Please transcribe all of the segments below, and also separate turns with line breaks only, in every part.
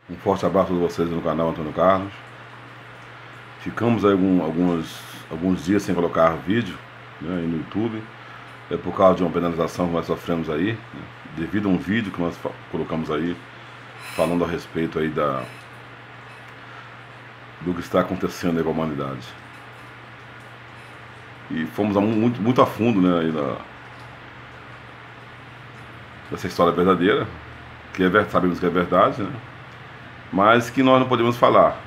Um forte abraço a vocês no canal Antônio Carlos. Ficamos aí alguns dias sem colocar vídeo, né, no YouTube. É por causa de uma penalização que nós sofremos aí, né, devido a um vídeo que nós colocamos aí, falando a respeito aí do que está acontecendo aí com a humanidade. E fomos muito a fundo, né, aí dessa história verdadeira, que sabemos que é verdade, né, mas que nós não podemos falar.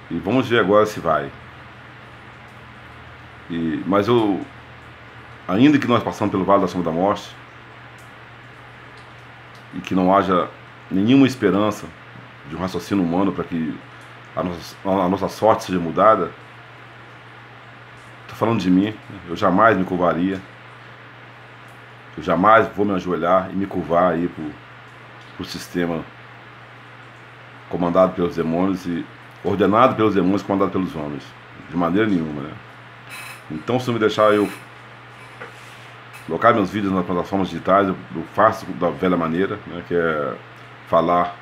E vamos ver agora se vai. Mas ainda que nós passamos pelo Vale da Sombra da Morte, e que não haja nenhuma esperança de um raciocínio humano para que a nossa sorte seja mudada, estou falando de mim, eu jamais me curvaria, eu jamais vou me ajoelhar e me curvar aí pro sistema comandado pelos demônios e ordenado pelos demônios, comandado pelos homens, de maneira nenhuma, né? Então, se não me deixar eu colocar meus vídeos nas plataformas digitais, eu faço da velha maneira, né, que é falar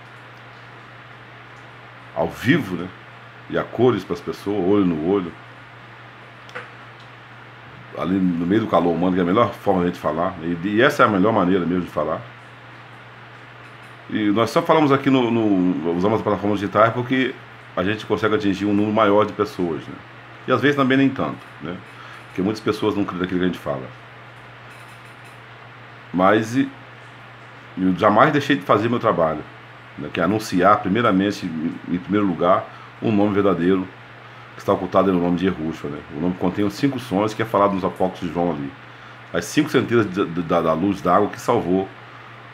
ao vivo, né, e a cores para as pessoas, olho no olho, ali no meio do calor humano, que é a melhor forma de a gente falar, e essa é a melhor maneira mesmo de falar. E nós só falamos aqui usamos as plataformas digitais porque a gente consegue atingir um número maior de pessoas, né? E às vezes também nem tanto, né? Porque muitas pessoas não creem naquilo que a gente fala. Mas eu jamais deixei de fazer meu trabalho, né? Que é anunciar primeiramente, em primeiro lugar, um nome verdadeiro que está ocultado no nome de Yahushua, né? O nome contém os 5 sonhos que é falado nos Apócrifos de João ali. As 5 centelhas da luz d'água que salvou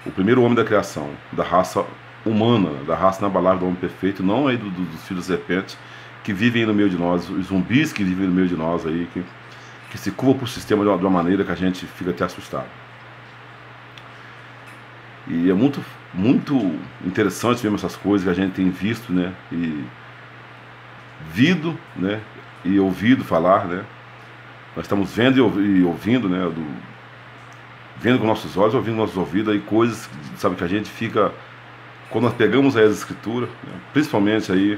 o primeiro homem da criação, da raça humana, da raça inabalável do homem perfeito, não aí dos filhos da serpente que vivem no meio de nós, os zumbis que vivem no meio de nós aí, que se curvam para o sistema de uma maneira que a gente fica até assustado. E é muito interessante ver essas coisas que a gente tem visto, né, e né, e ouvido falar, né. Nós estamos vendo e ouvindo, né, vendo com nossos olhos, ouvindo com nossos ouvidos, aí coisas, sabe, que a gente fica, quando nós pegamos aí as escrituras, né, principalmente aí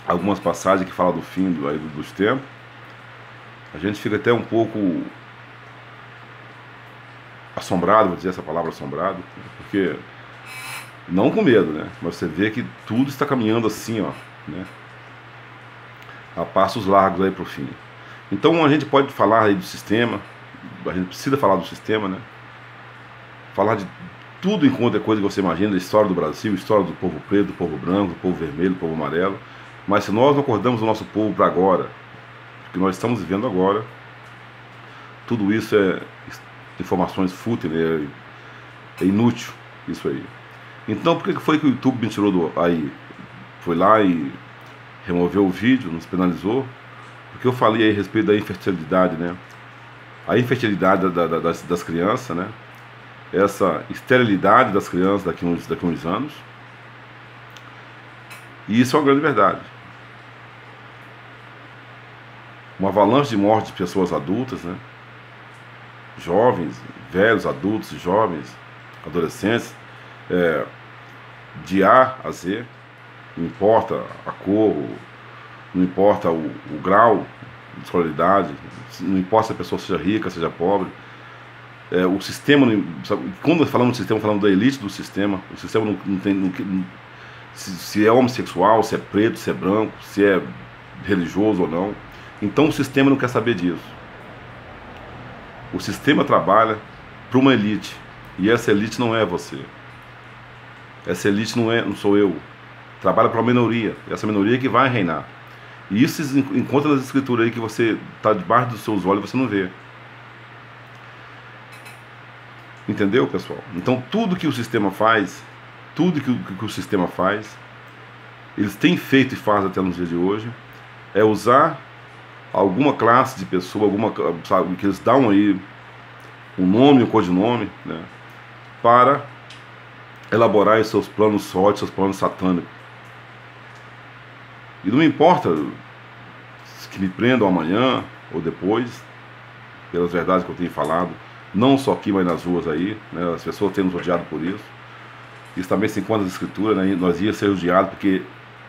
algumas passagens que falam do fim dos tempos, a gente fica até um pouco assombrado, vou dizer essa palavra, assombrado, porque não com medo, né, mas você vê que tudo está caminhando assim, ó, né, a passos largos aí para o fim. Então a gente pode falar aí do sistema, a gente precisa falar do sistema, né? Falar de tudo enquanto é coisa que você imagina, da história do Brasil, história do povo preto, do povo branco, do povo vermelho, do povo amarelo. Mas se nós não acordamos o nosso povo para agora, o que nós estamos vivendo agora, tudo isso é informações fúteis, né? É inútil isso aí. Então por que foi que o YouTube me tirou aí? Foi lá e removeu o vídeo, nos penalizou? Porque eu falei aí a respeito da infertilidade, né? A infertilidade das crianças, né? Essa esterilidade das crianças daqui a uns anos. E isso é uma grande verdade. Uma avalanche de morte de pessoas adultas, né? Jovens, velhos, adultos, jovens, adolescentes, de A a Z, não importa a cor, não importa o grau de escolaridade, não importa se a pessoa seja rica, seja pobre, o sistema, sabe, quando falamos do sistema, falamos da elite do sistema, o sistema não tem, se é homossexual, se é preto, se é branco, se é religioso ou não, então o sistema não quer saber disso. O sistema trabalha para uma elite, e essa elite não é você, essa elite não sou eu, trabalha para uma minoria, essa minoria que vai reinar. E isso se encontra nas escrituras aí que você está debaixo dos seus olhos e você não vê. Entendeu, pessoal? Então tudo que o sistema faz, eles têm feito e fazem até nos dias de hoje, é usar alguma classe de pessoa, sabe, que eles dão aí um nome, um codinome, né, para elaborar os seus planos sólidos, seus planos satânicos. E não me importa que me prendam amanhã ou depois, pelas verdades que eu tenho falado, não só aqui, mas nas ruas aí, né? As pessoas têm nos odiado por isso. isso também se encontra nas escrituras, né? Nós ia ser elogiados, porque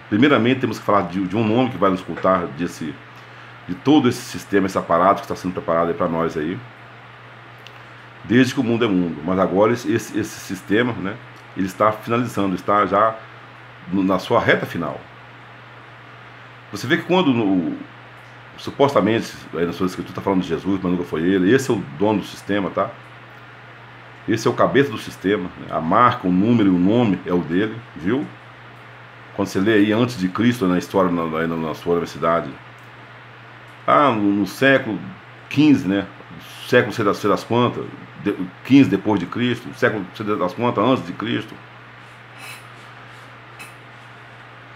primeiramente temos que falar de um nome que vai nos ocultar de todo esse sistema, esse aparato que está sendo preparado para nós aí, desde que o mundo é mundo. Mas agora esse sistema, né, ele está finalizando, está já na sua reta final. Você vê que quando supostamente aí na sua escritura está falando de Jesus, mas nunca foi ele, esse é o dono do sistema, tá? Esse é o cabeça do sistema, né? A marca, o número e o nome é o dele, viu? Quando você lê aí antes de Cristo na história, na sua universidade, no século XV, né? Século sei das quantas, 15 depois de Cristo, século sei das quantas antes de Cristo.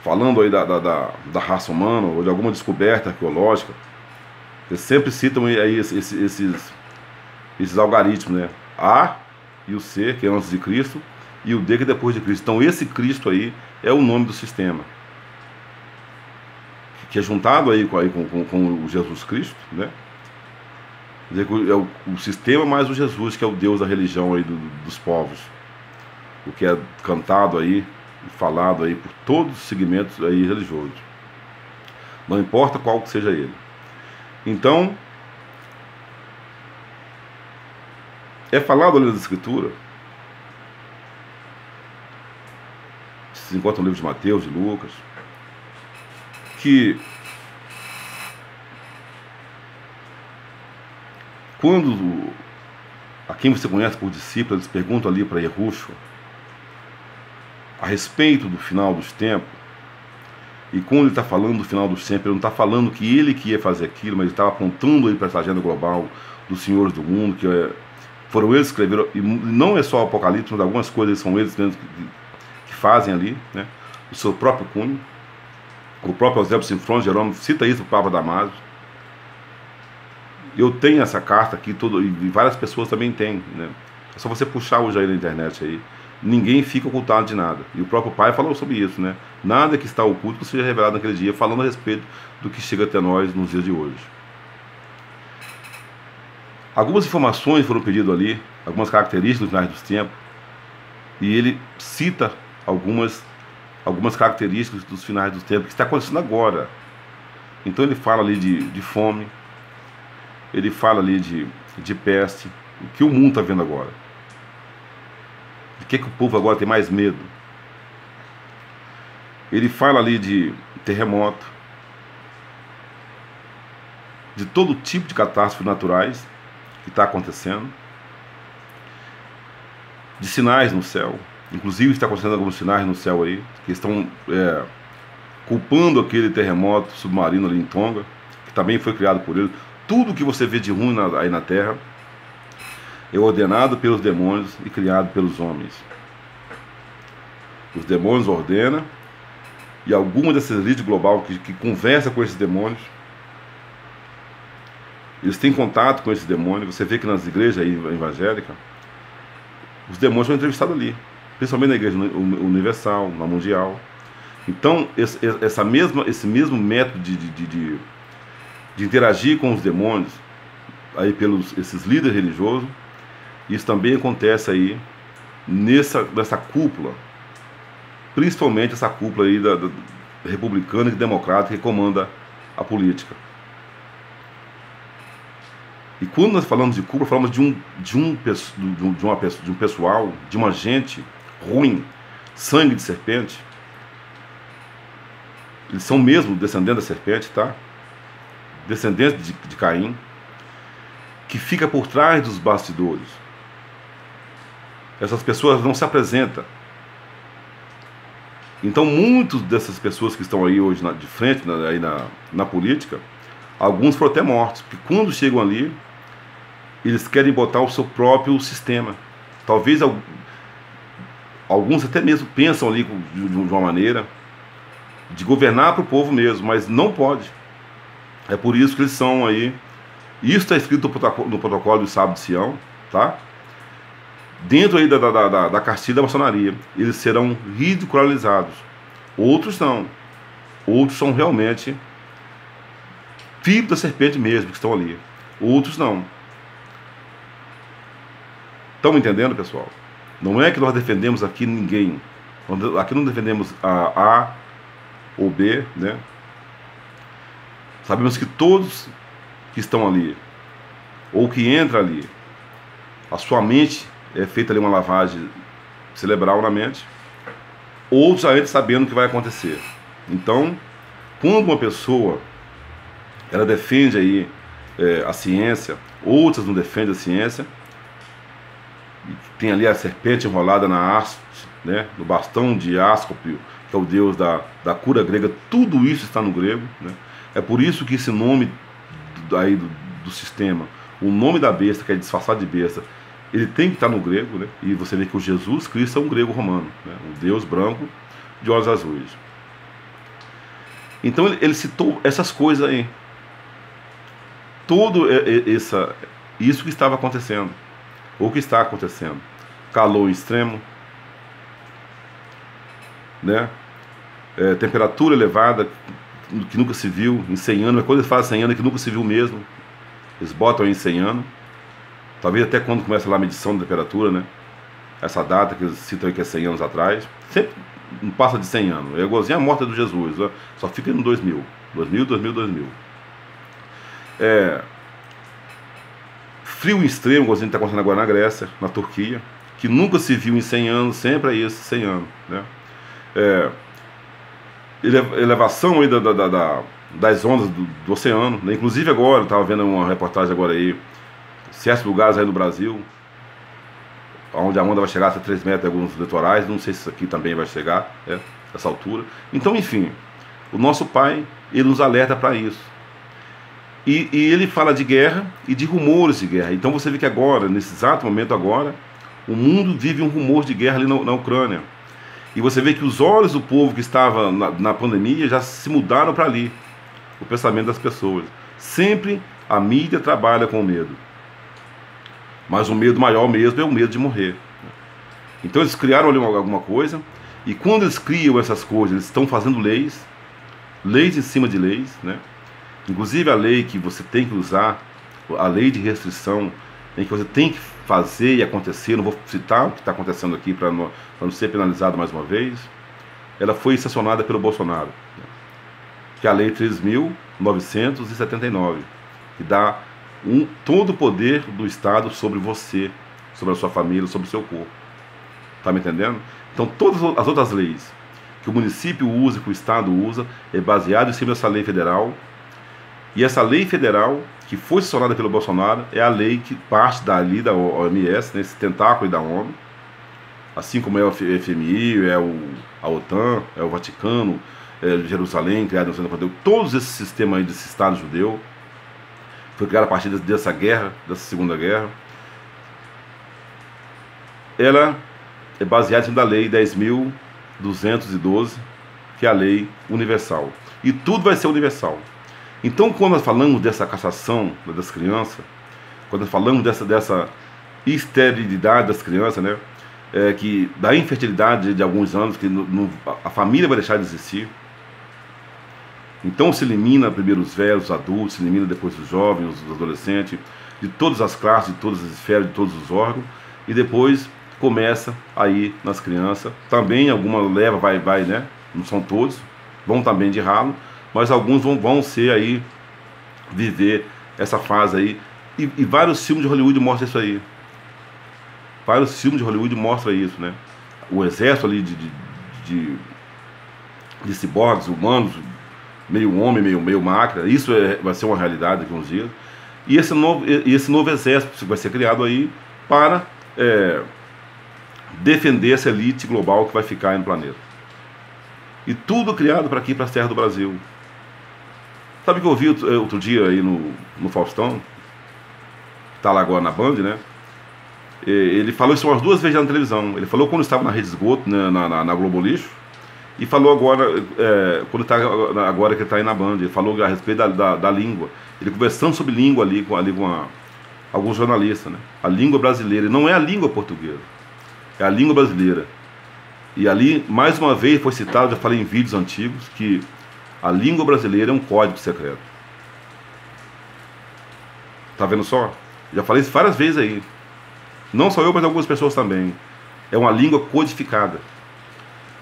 Falando aí da raça humana, ou de alguma descoberta arqueológica, eles sempre citam aí esses algoritmos, né? A e o C, que é antes de Cristo, e o D, que é depois de Cristo. Então esse Cristo aí é o nome do sistema, que é juntado aí com o Jesus Cristo, né? Quer dizer, é o sistema mais o Jesus, que é o Deus da religião aí dos povos, o que é cantado aí e falado aí por todos os segmentos aí religiosos, não importa qual que seja ele. Então é falado ali na Escritura, se encontra no livro de Mateus, de Lucas, que quando a quem você conhece por discípulo, eles perguntam ali para Yahushua a respeito do final dos tempos, e quando ele está falando do final dos tempos, ele não está falando que ele que ia fazer aquilo, mas ele estava apontando aí para essa agenda global dos senhores do mundo, que foram eles que escreveram, e não é só o Apocalipse, mas algumas coisas são eles mesmos que fazem ali, né? O seu próprio cunho. O próprio Eusébio Sinfrão Jerônimo cita isso para o Papa Damásio. Eu tenho essa carta aqui, e várias pessoas também têm, né? É só você puxar hoje aí na internet aí. Ninguém fica ocultado de nada. E o próprio pai falou sobre isso, né? Nada que está oculto seja revelado naquele dia, falando a respeito do que chega até nós nos dias de hoje. Algumas informações foram pedidas ali, algumas características dos finais dos tempos, e ele cita algumas características dos finais dos tempos que está acontecendo agora. Então ele fala ali de fome, ele fala ali de peste, o que o mundo está vendo agora. De que o povo agora tem mais medo? Ele fala ali de terremoto, de todo tipo de catástrofes naturais que está acontecendo, de sinais no céu. Inclusive está acontecendo alguns sinais no céu aí, que estão culpando aquele terremoto submarino ali em Tonga, que também foi criado por ele. Tudo que você vê de ruim aí na Terra é ordenado pelos demônios e criado pelos homens. Os demônios ordenam, e alguma dessas elites global que conversa com esses demônios, eles têm contato com esses demônios. Você vê que nas igrejas aí evangélicas, os demônios são entrevistados ali, principalmente na igreja universal, na mundial. Então esse mesmo método de interagir com os demônios aí pelos esses líderes religiosos, isso também acontece aí nessa cúpula, principalmente essa cúpula aí da republicana e democrática que comanda a política. E quando nós falamos de cúpula, falamos de um pessoal, de uma gente ruim, sangue de serpente. Eles são mesmo descendentes da serpente, tá? Descendentes de Caim, que fica por trás dos bastidores. Essas pessoas não se apresentam. Então muitas dessas pessoas que estão aí hoje de frente aí na política, alguns foram até mortos, porque quando chegam ali, eles querem botar o seu próprio sistema. Talvez alguns até mesmo pensam ali de uma maneira de governar para o povo mesmo, mas não pode. É por isso que eles são aí. Isso está escrito no protocolo do Sábio de Sião, tá? Dentro aí da cartilha da maçonaria, eles serão ridicularizados. Outros não. Outros são realmente filhos da serpente mesmo, que estão ali. Outros não. Estão entendendo, pessoal? Não é que nós defendemos aqui ninguém. Aqui não defendemos a ou B, né? Sabemos que todos que estão ali, ou que entram ali, a sua mente é feita ali uma lavagem cerebral na mente, outros já entram sabendo o que vai acontecer. Então, quando uma pessoa ela defende aí a ciência, outras não defendem a ciência, tem ali a serpente enrolada na haste, né, no bastão de Asclepio, que é o deus da cura grega, tudo isso está no grego, né? É por isso que esse nome aí do sistema, o nome da besta, que é disfarçado de besta, ele tem que estar no grego, né? E você vê que o Jesus Cristo é um grego romano, né? Um deus branco de olhos azuis. Então ele citou essas coisas aí, tudo isso que estava acontecendo, ou que está acontecendo, calor extremo, né? Temperatura elevada, que nunca se viu em 100 anos, quando eles falam 100 anos, que nunca se viu mesmo, eles botam aí em 100 anos, talvez até quando começa lá a medição da temperatura, né? Essa data que eles citam aí que é 100 anos atrás, sempre não passa de 100 anos, é igualzinho a morte do Jesus, ó, só fica no 2000, frio extremo, igualzinho está acontecendo agora na Grécia, na Turquia, que nunca se viu em 100 anos, sempre é esse 100 anos, né? Elevação aí das ondas do oceano, né? Inclusive agora, eu estava vendo uma reportagem agora aí, certos lugares aí no Brasil, onde a onda vai chegar até 3 metros em alguns litorais, não sei se isso aqui também vai chegar, essa altura. Então, enfim, o nosso Pai, ele nos alerta para isso. E ele fala de guerra e de rumores de guerra. Então você vê que agora, nesse exato momento agora, o mundo vive um rumor de guerra ali na Ucrânia. E você vê que os olhos do povo que estava na pandemia já se mudaram para ali, o pensamento das pessoas. Sempre a mídia trabalha com o medo. Mas o medo maior mesmo é o medo de morrer. Então eles criaram ali alguma coisa, e quando eles criam essas coisas, eles estão fazendo leis em cima de leis, né? Inclusive a lei que você tem que usar, a lei de restrição, em que você tem que fazer e acontecer, não vou citar o que está acontecendo aqui para não ser penalizado mais uma vez, ela foi sancionada pelo Bolsonaro, que é a lei 3.979, que dá todo o poder do Estado sobre você, sobre a sua família, sobre o seu corpo. Está me entendendo? Então todas as outras leis que o município usa, que o Estado usa, é baseado em cima dessa lei federal. E essa lei federal, que foi sancionada pelo Bolsonaro, é a lei que parte dali da OMS, né, esse tentáculo da ONU, assim como é o FMI, é a OTAN, é o Vaticano, é Jerusalém, criado no centro, todos esses sistemas aí desse Estado judeu, foi criado a partir dessa guerra, dessa Segunda Guerra. Ela é baseada em cima da lei 10.212, que é a lei universal. E tudo vai ser universal. Então, quando nós falamos dessa cassação das crianças, quando nós falamos dessa esterilidade das crianças, né, que da infertilidade de alguns anos, que a família vai deixar de existir. Então se elimina primeiro os velhos, os adultos, se elimina depois os jovens, os adolescentes, de todas as classes, de todas as esferas, de todos os órgãos, e depois começa aí nas crianças. Também alguma leva, vai, né? Não são todos, vão também de ralo, mas alguns vão ser aí, viver essa fase aí. E vários filmes de Hollywood mostram isso aí. Vários filmes de Hollywood mostram isso, né? O exército ali de ciborgues, humanos, meio homem, meio máquina. Isso vai ser uma realidade daqui a uns dias. E esse novo exército vai ser criado aí para defender essa elite global que vai ficar aí no planeta. E tudo criado para aqui, para as terras do Brasil. Sabe o que eu ouvi outro dia aí no Faustão? Está lá agora na Band, né? Ele falou isso umas 2 vezes já na televisão. Ele falou quando estava na Rede Esgoto, né, na Globo Lixo, e falou agora, quando está agora que ele está aí na Band, ele falou a respeito da língua. Ele conversando sobre língua ali com alguns jornalistas, né? A língua brasileira, não é a língua portuguesa, é a língua brasileira. E ali, mais uma vez, foi citado, já falei em vídeos antigos, que a língua brasileira é um código secreto. Tá vendo só? Já falei isso várias vezes aí. Não só eu, mas algumas pessoas também. é uma língua codificada,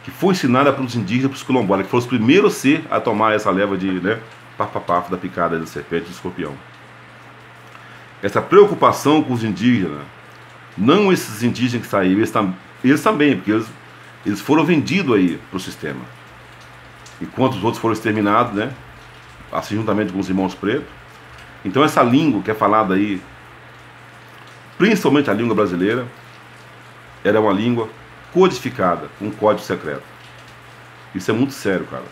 que foi ensinada para os indígenas, para os quilombolas, que foram os primeiros a tomar essa leva de, né, paf da picada da serpente e do escorpião. Essa preocupação com os indígenas, não esses indígenas que saíram, eles também, porque eles foram vendidos aí para o sistema. Enquanto os outros foram exterminados, né, assim juntamente com os irmãos pretos. Então essa língua que é falada aí, principalmente a língua brasileira, era uma língua codificada, um código secreto. Isso é muito sério, cara.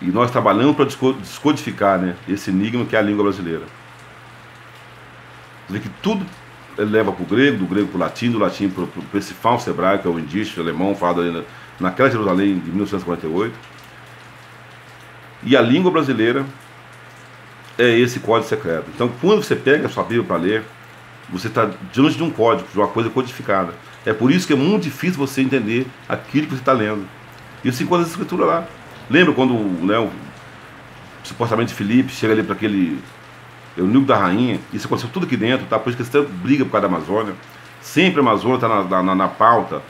E nós trabalhamos para descodificar, né, esse enigma que é a língua brasileira. Você vê que tudo leva para o grego, do grego para o latim, do latim para esse falso hebraico, que é o indígena, o alemão, falado ali naquela Jerusalém de 1948. E a língua brasileira é esse código secreto. Então, quando você pega a sua Bíblia para ler, você está diante de um código, de uma coisa codificada. É por isso que é muito difícil você entender aquilo que você está lendo. Isso se encontra na escritura lá. Lembra quando, né, supostamente Filipe chega ali para aquele eunuco da rainha, isso aconteceu tudo aqui dentro, tá? Por isso que você briga por causa da Amazônia. Sempre a Amazônia está na pauta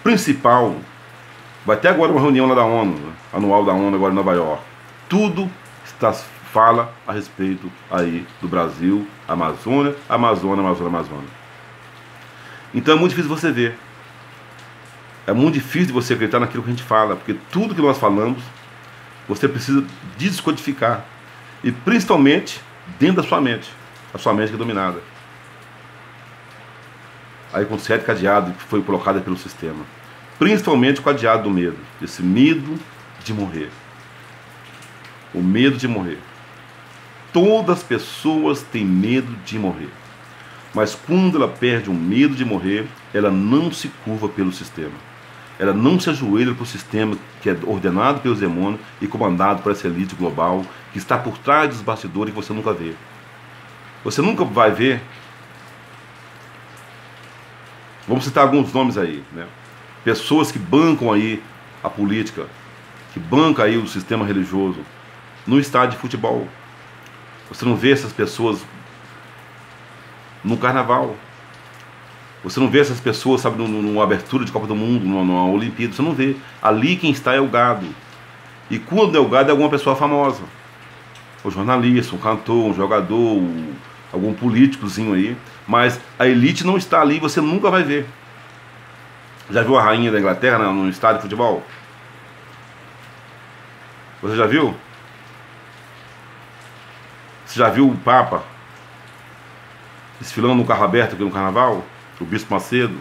principal. Vai ter agora uma reunião lá da ONU, né, anual da ONU agora em Nova York. Tudo fala a respeito aí do Brasil, Amazônia. Então é muito difícil você ver. É muito difícil de você acreditar naquilo que a gente fala, porque tudo que nós falamos, você precisa descodificar. E principalmente dentro da sua mente. A sua mente que é dominada. Aí com 7 cadeados que foi colocado pelo sistema. Principalmente o cadeado do medo. Esse medo de morrer. O medo de morrer. Todas as pessoas têm medo de morrer. Mas quando ela perde o medo de morrer, ela não se curva pelo sistema. Ela não se ajoelha para o sistema que é ordenado pelos demônios e comandado por essa elite global que está por trás dos bastidores que você nunca vê. Você nunca vai ver. Vamos citar alguns nomes aí, né? Pessoas que bancam aí a política, que bancam aí o sistema religioso no estádio de futebol. Você não vê essas pessoas no carnaval. Você não vê essas pessoas, sabe, numa abertura de Copa do Mundo, numa Olimpíada. Você não vê. Ali quem está é o gado. E quando é o gado é alguma pessoa famosa. Um jornalista, um cantor, um jogador, algum políticozinho aí. Mas a elite não está ali, você nunca vai ver. Já viu a rainha da Inglaterra no estádio de futebol? Você já viu? Você já viu o Papa desfilando no carro aberto aqui no carnaval? O Bispo Macedo?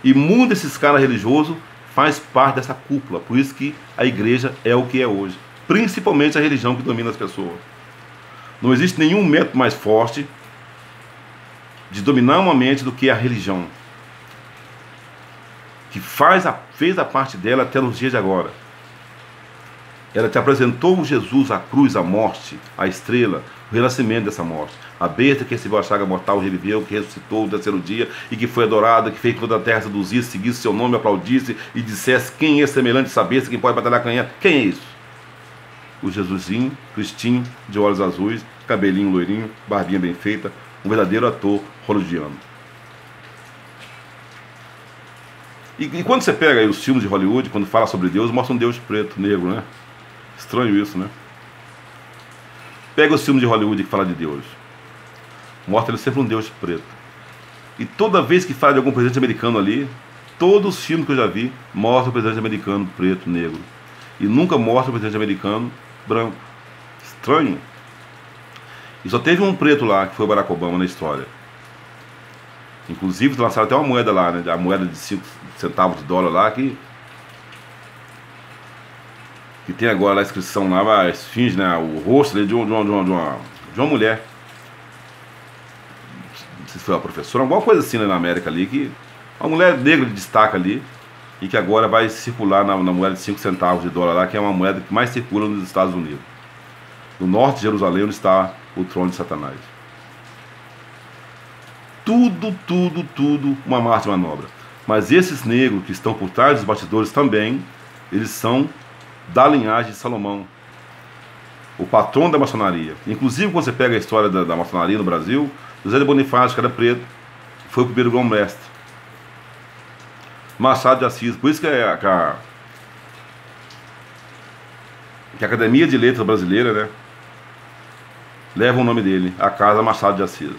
E muitos desses caras religiosos faz parte dessa cúpula. Por isso que a igreja é o que é hoje. Principalmente a religião que domina as pessoas. Não existe nenhum método mais forte de dominar uma mente do que a religião. Que fez a parte dela até nos dias de agora. Ela te apresentou Jesus, a cruz, a morte, a estrela, o renascimento dessa morte. A besta que recebeu a chaga mortal, reviveu, que ressuscitou o terceiro dia e que foi adorada, que fez que toda a terra seduzisse, seguisse seu nome, aplaudisse e dissesse quem é semelhante, sabesse quem pode batalhar canhã. Quem é isso? O Jesusinho, Cristinho, de olhos azuis, cabelinho loirinho, barbinha bem feita, um verdadeiro ator hollywoodiano. E quando você pega aí os filmes de Hollywood, quando fala sobre Deus, mostra um Deus preto, negro, né? Estranho isso, né? Pega os filmes de Hollywood que fala de Deus, mostra ele sempre um Deus preto. E toda vez que fala de algum presidente americano ali, todos os filmes que eu já vi mostram o presidente americano preto, negro. E nunca mostra o presidente americano branco. Estranho. E só teve um preto lá, que foi o Barack Obama na história. Inclusive lançaram até uma moeda lá, né? A moeda de 5 centavos de dólar lá, que tem agora a inscrição lá, a esfinge, né? O rosto de uma mulher. Não sei se foi uma professora, alguma coisa assim, né, na América ali, que uma mulher negra de destaque ali, e que agora vai circular na moeda de 5 centavos de dólar lá, que é uma moeda que mais circula nos Estados Unidos. No norte de Jerusalém, onde está o trono de Satanás. Tudo uma Marte manobra. Mas esses negros que estão por trás dos bastidores também, eles são da linhagem de Salomão, o patrão da maçonaria. Inclusive, quando você pega a história da maçonaria no Brasil, José de Bonifácio, que era preto, foi o primeiro grão-mestre. Machado de Assis. Por isso que que a Academia de Letras Brasileira, né, leva o nome dele, a Casa Machado de Assis.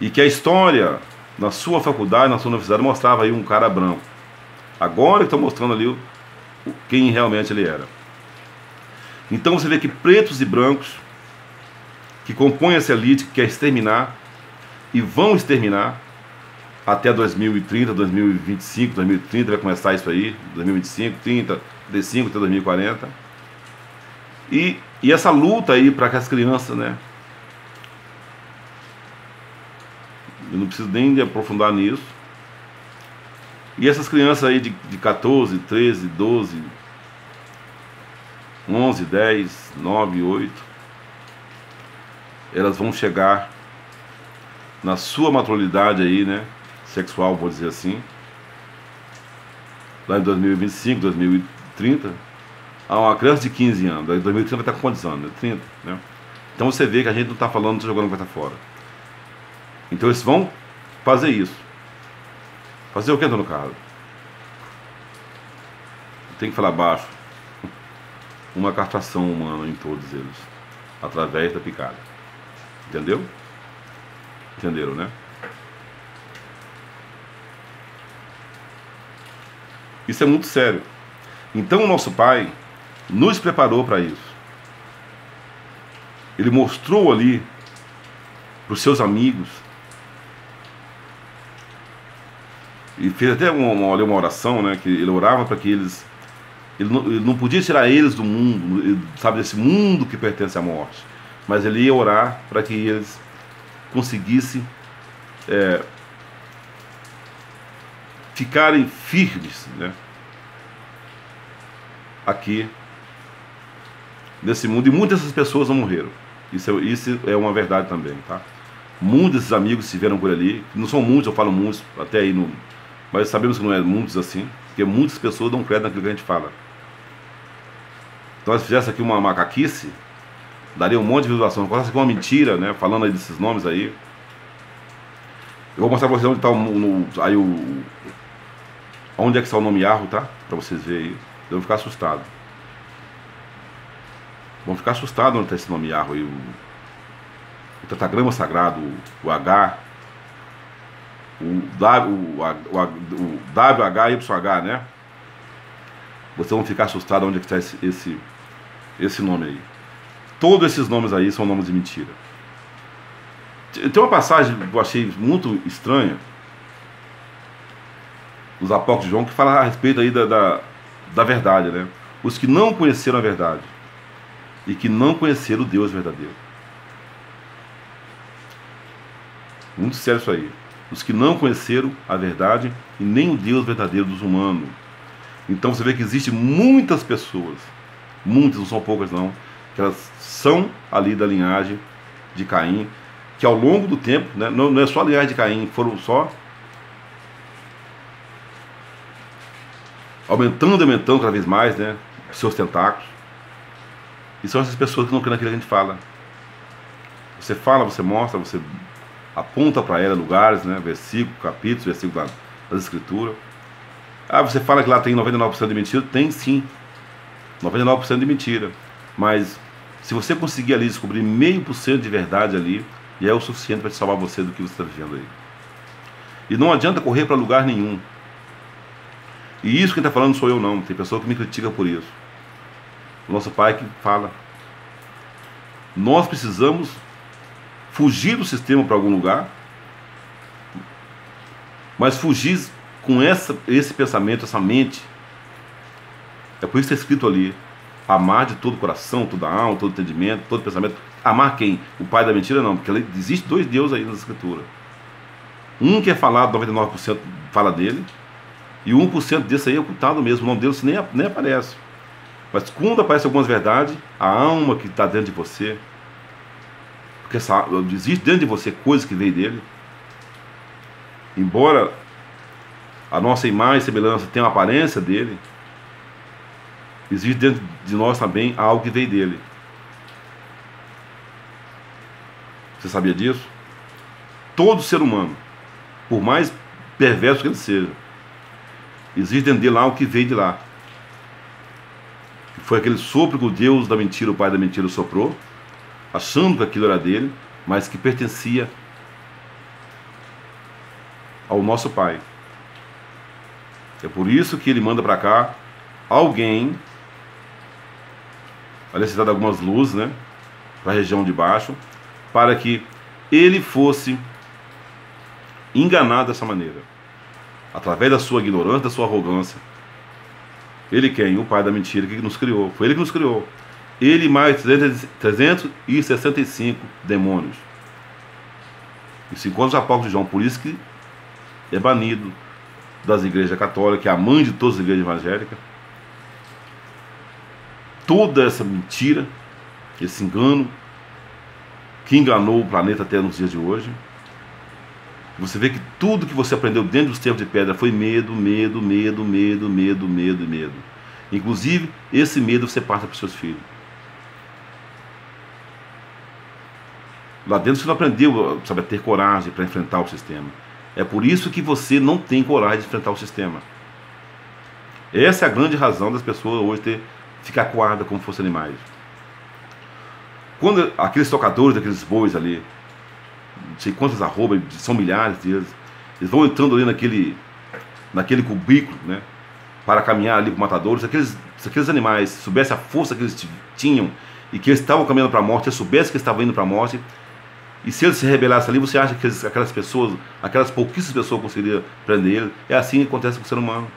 E que a história, na sua faculdade, na sua universidade, mostrava aí um cara branco. Agora que estão mostrando ali quem realmente ele era. Então você vê que pretos e brancos, que compõem essa elite que quer exterminar, e vão exterminar, até 2030, 2025, 2030, vai começar isso aí, 2025, 30, 35 até 2040. E essa luta aí para que as crianças, né, eu não preciso nem de aprofundar nisso. E essas crianças aí de 14, 13, 12, 11, 10, 9, 8, elas vão chegar na sua maturidade aí, né, sexual, vou dizer assim, lá em 2025, 2030, a uma criança de 15 anos, em 2030 vai estar com quantos anos? 30, né? Então você vê que a gente não está falando, não está jogando coisa fora. Então eles vão fazer isso. Fazer o que, Antônio Carlos? Tem que falar baixo. Uma castração humana em todos eles, através da picada. Entendeu? Entenderam, né? Isso é muito sério. Então o nosso Pai nos preparou para isso. Ele mostrou ali para os seus amigos, e fez até uma oração, né, que ele orava para que eles, ele não podia tirar eles do mundo, sabe, desse mundo que pertence à morte, mas ele ia orar para que eles conseguissem ficarem firmes, né, aqui nesse mundo. E muitas dessas pessoas não morreram. Isso é uma verdade também, tá? Muitos desses amigos se tiveram por ali, não são muitos, eu falo muitos, até aí, mas sabemos que não é muitos assim, porque muitas pessoas dão crédito naquilo que a gente fala. Então, se fizesse aqui uma macaquice, daria um monte de visualização. Se fosse aqui uma mentira, né, falando aí desses nomes aí, eu vou mostrar pra vocês onde está onde é que está o nome Yarro, tá? Pra vocês verem aí. Eu vou ficar assustado. Vão ficar assustados onde está esse nome Yarro aí. O tetagrama sagrado, o H, o WHYH, né? Vocês vão ficar assustados onde é que está esse nome aí. Todos esses nomes aí são nomes de mentira. Tem uma passagem que eu achei muito estranha dos Apócrifos de João, que fala a respeito aí da verdade, né? Os que não conheceram a verdade e que não conheceram o Deus verdadeiro. Muito sério isso aí. Os que não conheceram a verdade e nem o Deus verdadeiro dos humanos. Então você vê que existem muitas pessoas, muitas, não são poucas não, que elas são ali da linhagem de Caim, que ao longo do tempo, né, não é só a linhagem de Caim, foram só aumentando cada vez mais, né, seus tentáculos. E são essas pessoas que não creem naquilo que a gente fala. Você fala, você mostra, você aponta para ela lugares, né, versículos, capítulos, versículos das escrituras. Ah, você fala que lá tem 99% de mentira? Tem sim, 99% de mentira. Mas se você conseguir ali descobrir 0,5% de verdade ali, já é o suficiente para te salvar você do que você está vivendo aí. E não adianta correr para lugar nenhum. E isso quem está falando sou eu não, tem pessoa que me critica por isso. O nosso Pai que fala. Nós precisamos fugir do sistema para algum lugar, mas fugir com esse pensamento, essa mente. É por isso que está escrito ali: amar de todo o coração, toda a alma, todo entendimento, todo pensamento. Amar quem? O pai da mentira? Não, porque existe dois deuses aí na escritura. Um que é falado, 99% fala dele, e 1% desse aí é ocultado mesmo, o nome dele nem aparece. Mas quando aparece algumas verdades, a alma que está dentro de você, porque existe dentro de você coisa que veio dele, embora a nossa imagem e semelhança tenha a aparência dele, existe dentro de nós também algo que veio dele. Você sabia disso? Todo ser humano, por mais perverso que ele seja, existe dentro dele algo que veio de lá. Foi aquele sopro que o Deus da mentira, o pai da mentira, soprou, achando que aquilo era dele, mas que pertencia ao nosso pai. É por isso que ele manda para cá alguém, a necessidade de algumas luzes, né, para a região de baixo, para que ele fosse enganado dessa maneira, através da sua ignorância, da sua arrogância. Ele quem? O pai da mentira que nos criou. Foi ele que nos criou. Ele mais 365 demônios. E se encontra os apóstolos de João. Por isso que é banido das igrejas católicas, que é a mãe de todas as igrejas evangélicas. Toda essa mentira, esse engano, que enganou o planeta até nos dias de hoje. Você vê que tudo que você aprendeu dentro dos tempos de pedra foi medo, medo, medo, medo, medo, medo e medo. Inclusive, esse medo você passa para os seus filhos. Lá dentro você não aprendeu, sabe, a ter coragem para enfrentar o sistema. É por isso que você não tem coragem de enfrentar o sistema. Essa é a grande razão das pessoas hoje ficar coadas como se fossem animais. Quando aqueles tocadores, aqueles bois ali, não sei quantos arrobas, são milhares deles, eles vão entrando ali naquele cubículo, né, para caminhar ali para os matadores. Se aqueles animais soubessem a força que eles tinham e que eles estavam caminhando para a morte, se eles soubessem que eles estavam indo para a morte, e se eles se rebelassem ali, você acha que aquelas pessoas, aquelas pouquíssimas pessoas conseguiriam prender ele? É assim que acontece com o ser humano.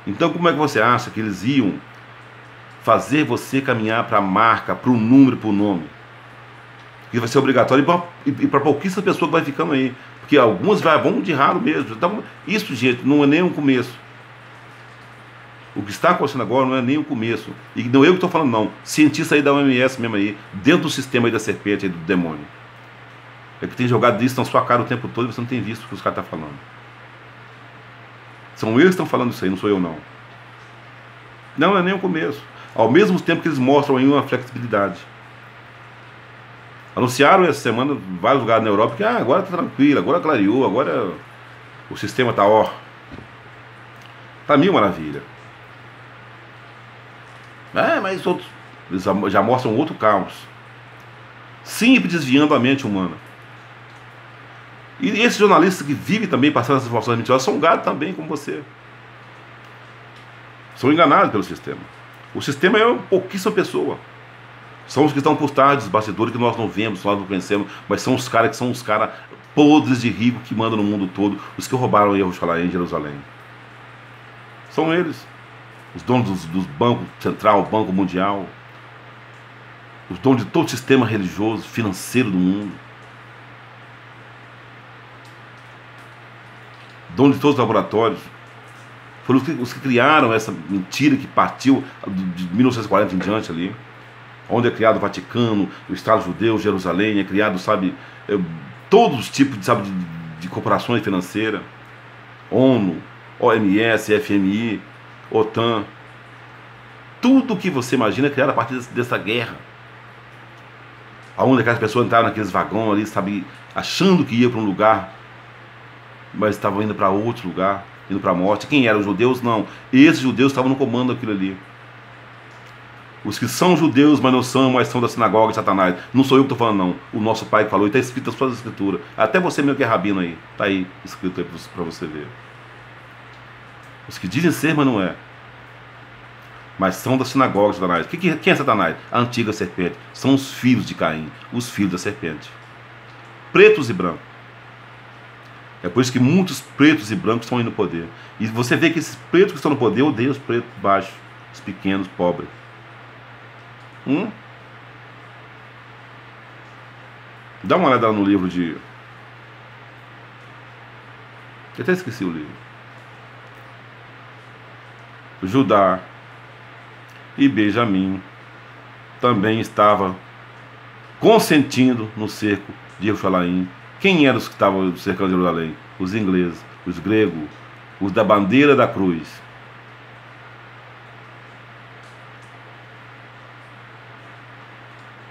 Então como é que você acha que eles iam fazer você caminhar para a marca, para o número, para o nome? Que vai ser obrigatório e para pouquíssimas pessoas que vai ficando aí. Porque algumas vão de ralo mesmo. Então, isso, gente, não é nem um começo. O que está acontecendo agora não é nem o começo. E não é eu que estou falando, não. Cientista aí da OMS mesmo aí, dentro do sistema aí da serpente, aí do demônio. É que tem jogado isso na sua cara o tempo todo e você não tem visto o que os caras estão falando. São eles que estão falando isso aí, não sou eu não. Não é nem o começo. Ao mesmo tempo que eles mostram aí uma flexibilidade. Anunciaram essa semana em vários lugares na Europa que agora está tranquilo, agora clareou, agora o sistema está tá mil maravilha. Mas outros, eles já mostram outro caos, sempre desviando a mente humana. E esses jornalistas que vivem também passando essas informações mentirosas são gado também, como você. São enganados pelo sistema. O sistema é pouquíssima pessoa. São os que estão por trás dos bastidores que nós não vemos, nós não conhecemos, mas são os caras que são os caras podres de rico que mandam no mundo todo, os que roubaram Jerusalém, São eles. Os donos dos bancos central, Banco Mundial, os donos de todo o sistema religioso, financeiro do mundo, donos de todos os laboratórios. Foram os que criaram essa mentira que partiu de 1940 em diante ali, onde é criado o Vaticano, o Estado judeu, Jerusalém, é criado, sabe, todos os tipos de corporações financeiras, ONU, OMS, FMI, OTAN, tudo que você imagina é criado a partir dessa guerra, onde aquelas pessoas entraram naqueles vagões ali, sabe, achando que ia para um lugar, mas estavam indo para outro lugar, indo para a morte. Quem eram os judeus? Não, esses judeus estavam no comando daquilo ali. Os que são judeus, mas não são, mas são da sinagoga de Satanás. Não sou eu que estou falando, não. O nosso pai que falou, e está escrito nas suas escrituras. Até você mesmo que é rabino aí, está aí escrito aí para você ver. Os que dizem ser, mas não é. Mas são da sinagoga de Satanás. Quem é Satanás? A antiga serpente. São os filhos de Caim, os filhos da serpente. Pretos e brancos. É por isso que muitos pretos e brancos estão aí no poder. E você vê que esses pretos que estão no poder odeiam os pretos baixos, os pequenos, pobres. Dá uma olhada no livro de... Eu até esqueci o livro. Judá e Benjamim também estavam consentindo no cerco de Jerusalém. Quem eram os que estavam cercando Jerusalém? Os ingleses, os gregos, os da bandeira da cruz.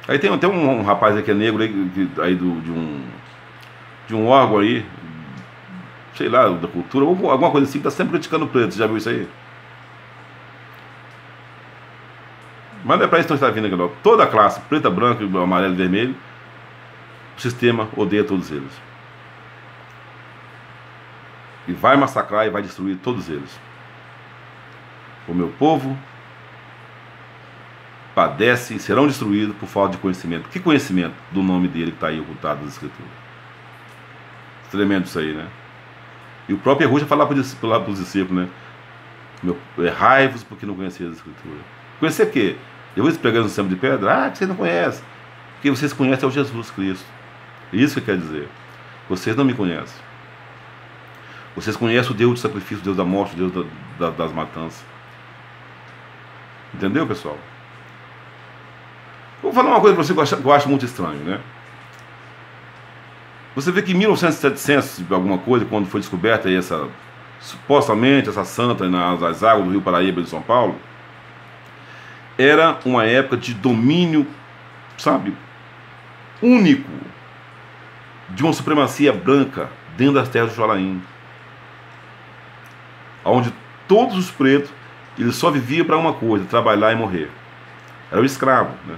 Aí tem até um rapaz aí que é negro aí de um órgão aí, sei lá, da cultura, ou alguma coisa assim, que está sempre criticando o preto. Você já viu isso aí? Mas não é para isso que nós estamos vindo aqui, não. Toda a classe, preta, branca, amarelo e vermelho, o sistema odeia todos eles. E vai massacrar e vai destruir todos eles. O meu povo padece e serão destruídos por falta de conhecimento. Que conhecimento do nome dele que está aí ocultado nas escrituras? Tremendo isso aí, né? E o próprio Yahweh já falava para os discípulos, né? Errai-vos porque não conheciam as escrituras. Conhecer o quê? Yahweh pregando no céu de pedra? Ah, que vocês não conhecem. Porque vocês conhecem é o Jesus Cristo. Isso que quer dizer. Vocês não me conhecem. Vocês conhecem o Deus do sacrifício, o Deus da morte, o Deus das matanças. Entendeu, pessoal? Vou falar uma coisa para você que eu acho muito estranho, né? Você vê que em 1700, alguma coisa, quando foi descoberta aí supostamente essa santa nas águas do Rio Paraíba de São Paulo, era uma época de domínio, sabe, único, de uma supremacia branca dentro das terras do Xolaim, onde todos os pretos, eles só viviam para uma coisa, trabalhar e morrer. Era o escravo, né?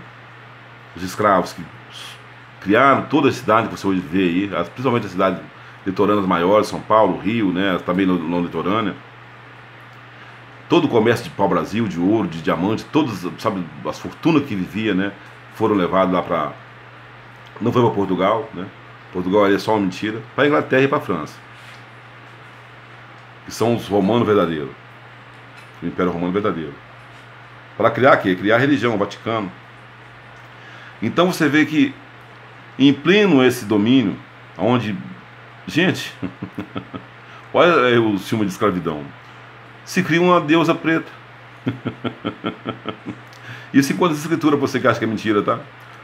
Os escravos que criaram toda a cidade que você hoje vê aí, principalmente as cidades litorâneas maiores, São Paulo, Rio, né, também no litorânea. Todo o comércio de pau-brasil, de ouro, de diamante, todas, sabe, as fortunas que vivia, né, foram levadas lá para... Não foi para Portugal, né? Portugal é só uma mentira. Para a Inglaterra e para a França. Que são os romanos verdadeiros. O Império Romano verdadeiro. Para criar o quê? Criar a religião, o Vaticano. Então você vê que em pleno esse domínio, onde, gente, olha o filme de escravidão, se cria uma deusa preta. Isso enquanto a escritura, você que acha que é mentira, tá?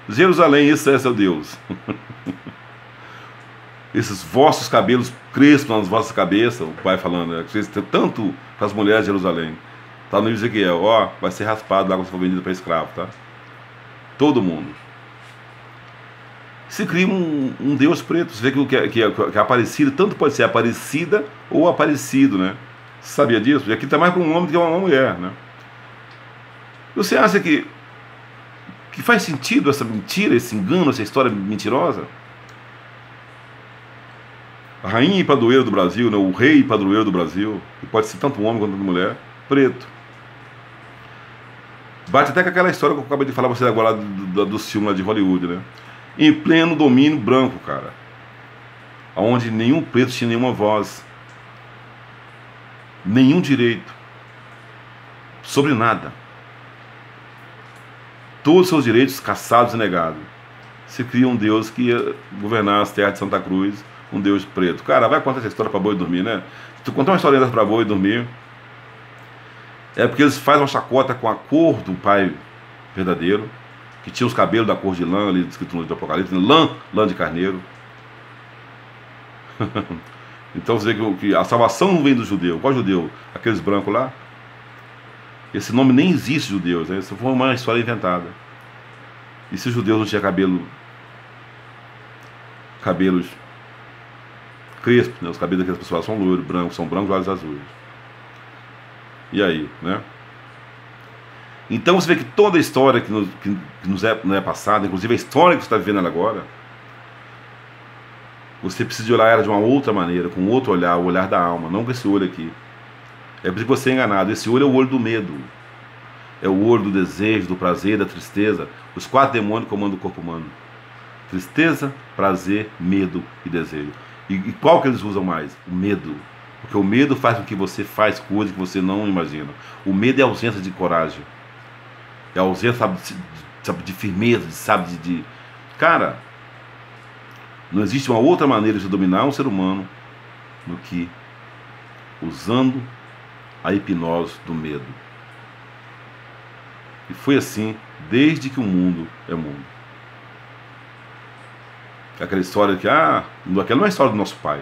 Jerusalém, esse é seu Deus. Esses vossos cabelos crespam nas vossas cabeças, o pai falando, né? Tanto para as mulheres de Jerusalém. Tá no livro de Ezequiel, ó, vai ser raspado lá quando for vendido para escravo, tá? Todo mundo. Se cria um Deus preto. Você vê que é Aparecida, tanto pode ser Aparecida ou Aparecido, né? Você sabia disso? E aqui está mais para um homem do que uma mulher, né? Você acha que faz sentido essa mentira, esse engano, essa história mentirosa? A rainha e padroeiro do Brasil, né? O rei e padroeiro do Brasil, que pode ser tanto homem quanto mulher, preto. Bate até com aquela história que eu acabei de falar para você agora do filme lá de Hollywood, né? Em pleno domínio branco, cara. Onde nenhum preto tinha nenhuma voz. Nenhum direito. Sobre nada. Todos os seus direitos caçados e negados. Se cria um Deus que ia governar as terras de Santa Cruz, um Deus preto. Cara, vai contar essa história para boi dormir, né? Se tu contar uma história dessa para boi dormir, é porque eles fazem uma chacota com a cor do pai verdadeiro, que tinha os cabelos da cor de lã, ali escrito no Apocalipse, lã de carneiro. Então você vê que a salvação não vem do judeu. Qual judeu? Aqueles brancos lá. Esse nome nem existe, judeus, né? Isso foi uma história inventada. E se os judeus não tinham cabelos crespos, né? Os cabelos daquelas pessoas são loiros, brancos, são brancos, olhos azuis. E aí, né? Então você vê que toda a história que nos é passada, inclusive a história que você está vivendo agora, você precisa de olhar ela de uma outra maneira, com outro olhar, o olhar da alma, não com esse olho aqui. É por isso que você é enganado. Esse olho é o olho do medo. É o olho do desejo, do prazer, da tristeza. Os 4 demônios comandam o corpo humano. Tristeza, prazer, medo e desejo. E qual que eles usam mais? O medo. Porque o medo faz com que você faz coisas que você não imagina. O medo é a ausência de coragem. É a ausência, sabe, de firmeza, de... Cara, não existe uma outra maneira de dominar um ser humano do que usando a hipnose do medo. E foi assim desde que o mundo é mundo. Aquela história que, aquela não é a história do nosso pai.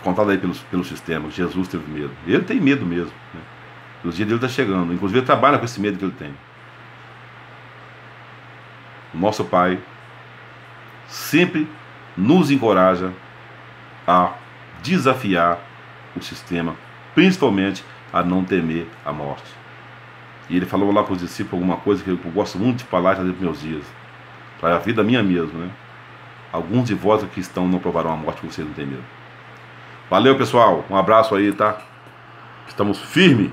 Contada aí pelos sistemas. Jesus teve medo. Ele tem medo mesmo, né? O dia dele está chegando. Inclusive ele trabalha com esse medo que ele tem. O nosso pai sempre nos encoraja a desafiar o sistema, principalmente a não temer a morte. E ele falou lá para os discípulos alguma coisa que eu gosto muito de falar e trazer para meus dias, para a vida minha mesmo, né? Alguns de vós que estão não provarão a morte, que vocês não têm medo. Valeu, pessoal, um abraço aí, tá? Estamos firmes.